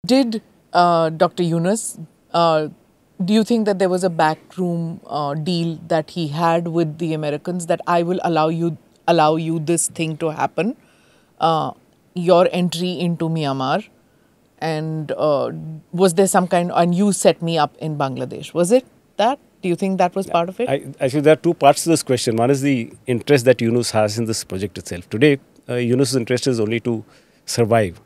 Did Dr. Yunus, do you think that there was a backroom deal that he had with the Americans that I will allow you this thing to happen, your entry into Myanmar, and was there some kind, and you set me up in Bangladesh? Was it that? Do you think that was part of it? Actually, there are two parts to this question. One is the interest that Yunus has in this project itself. Today, Yunus's interest is only to survive.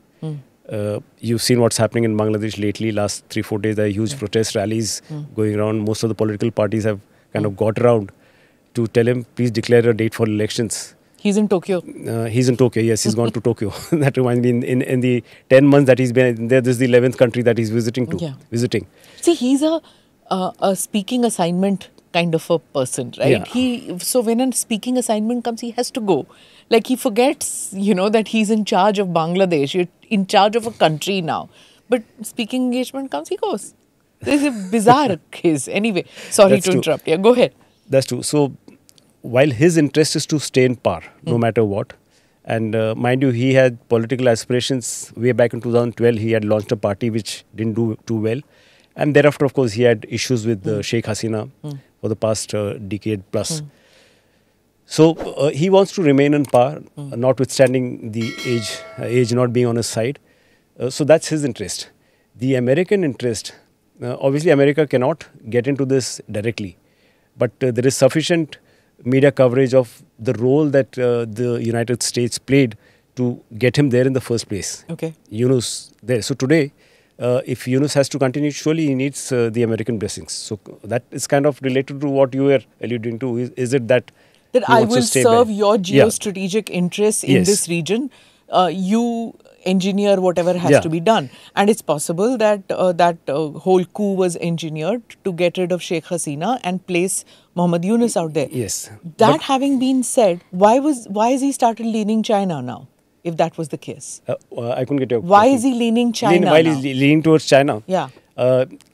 You've seen what's happening in Bangladesh lately. Last 3-4 days, there are huge protest rallies going around. Most of the political parties have kind of got around to tell him, please declare a date for elections. He's in Tokyo. He's in Tokyo, yes, he's gone to Tokyo. That reminds me, in the 10 months that he's been there, this is the 11th country that he's visiting. See, he's a speaking assignment kind of a person, right? Yeah. So when a speaking assignment comes, he has to go. Like he forgets, that he's in charge of Bangladesh. You're in charge of a country now. But speaking engagement comes, he goes. This is a bizarre case. Anyway, sorry to interrupt. Yeah, go ahead. That's true. So while his interest is to stay in power, no matter what, and mind you, he had political aspirations way back in 2012. He had launched a party which didn't do too well. And thereafter, of course, he had issues with Sheikh Hasina for the past decade plus. So he wants to remain in power, notwithstanding the age not being on his side. So that's his interest. The American interest, obviously America cannot get into this directly. But there is sufficient media coverage of the role that the United States played to get him there in the first place. Okay. Yunus there. So today, if Yunus has to continue, surely he needs the American blessings. So that is kind of related to what you were alluding to. Is it that I will serve your geostrategic interests in this region? You engineer whatever has to be done. And it's possible that that whole coup was engineered to get rid of Sheikh Hasina and place Mohammad Yunus out there. Yes. That having been said, why has he started leaning China now? If that was the case, I couldn't get your Why question. is he leaning China? Why is he leaning towards China? Yeah.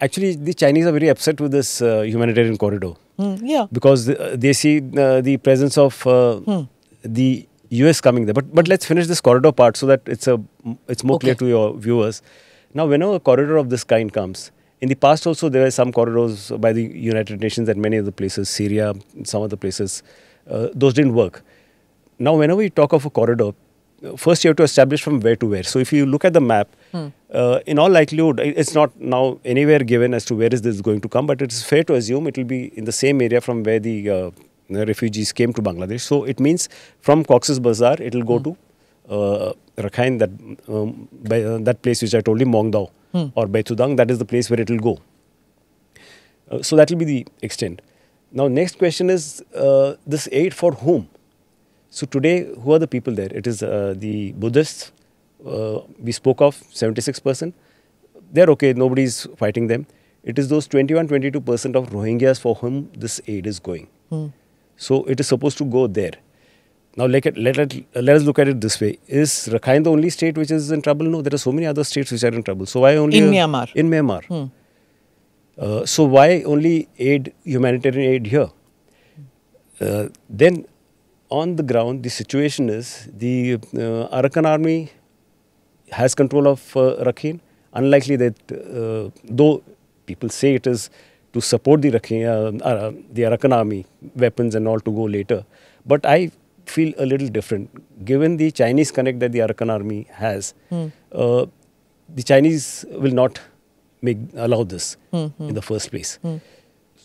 Actually, the Chinese are very upset with this humanitarian corridor. Because they see the presence of the US coming there. But let's finish this corridor part so that it's more clear to your viewers. Now, whenever a corridor of this kind comes, in the past also there were some corridors by the United Nations at many other places, Syria, some other places. Those didn't work. Now, whenever we talk of a corridor, first you have to establish from where to where. So if you look at the map, in all likelihood, it's not now anywhere given as to where is this going to come, but it's fair to assume it will be in the same area from where the refugees came to Bangladesh. So it means from Cox's Bazar, it will go to Rakhine, that place which I told you, Mongdao or Baitudang, that is the place where it will go. So that will be the extent. Now, next question is this aid for whom? So today, who are the people there? It is the Buddhists. We spoke of 76%. They're okay. Nobody's fighting them. It is those 21-22% of Rohingyas for whom this aid is going. So it is supposed to go there. Now let us look at it this way. Is Rakhine the only state which is in trouble? No, there are so many other states which are in trouble. So why only in Myanmar? In Myanmar. So why only humanitarian aid here? Then on the ground, the situation is the Arakan army has control of Rakhine. Unlikely that, though people say it is to support the Arakan army, weapons and all to go later. But I feel a little different. Given the Chinese connect that the Arakan army has, the Chinese will not allow this in the first place.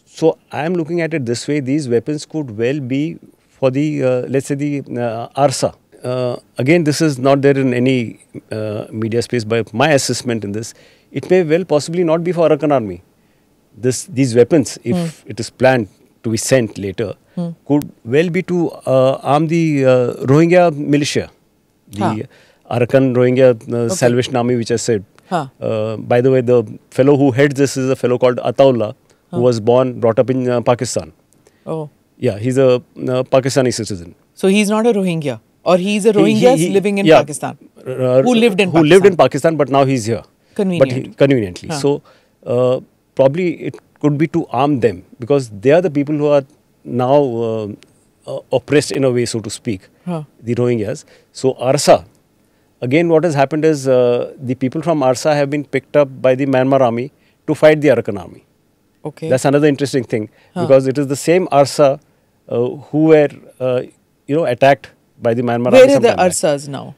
So I am looking at it this way. These weapons could well be for the, let's say, the ARSA. Again, this is not there in any media space, but my assessment in this, it may well possibly not be for Arakan army. These weapons, if it is planned to be sent later, could well be to arm the Rohingya militia, the Arakan Rohingya Salvation Army, which I said. By the way, the fellow who heads this is a fellow called Ataullah, who was brought up in Pakistan. Oh. Yeah, he's a Pakistani citizen. So he's not a Rohingya? Or he's a Rohingya living in Pakistan? Who lived in Pakistan? Who lived in Pakistan, but now he's here. Conveniently. Huh. So probably it could be to arm them, because they are the people who are now oppressed in a way, so to speak, the Rohingyas. So ARSA again, what has happened is the people from Arsa have been picked up by the Myanmar army to fight the Arakan army. Okay. That's another interesting thing because it is the same Arsa who were, attacked by the Myanmar army. Where are the Arsas now?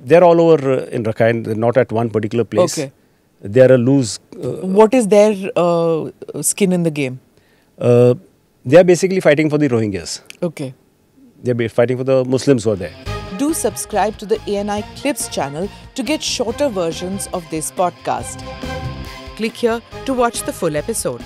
They're all over in Rakhine. They're not at one particular place. Okay. They are a loose. What is their skin in the game? They are basically fighting for the Rohingyas. Okay. They're fighting for the Muslims who are there. Do subscribe to the ANI Clips channel to get shorter versions of this podcast. Click here to watch the full episode.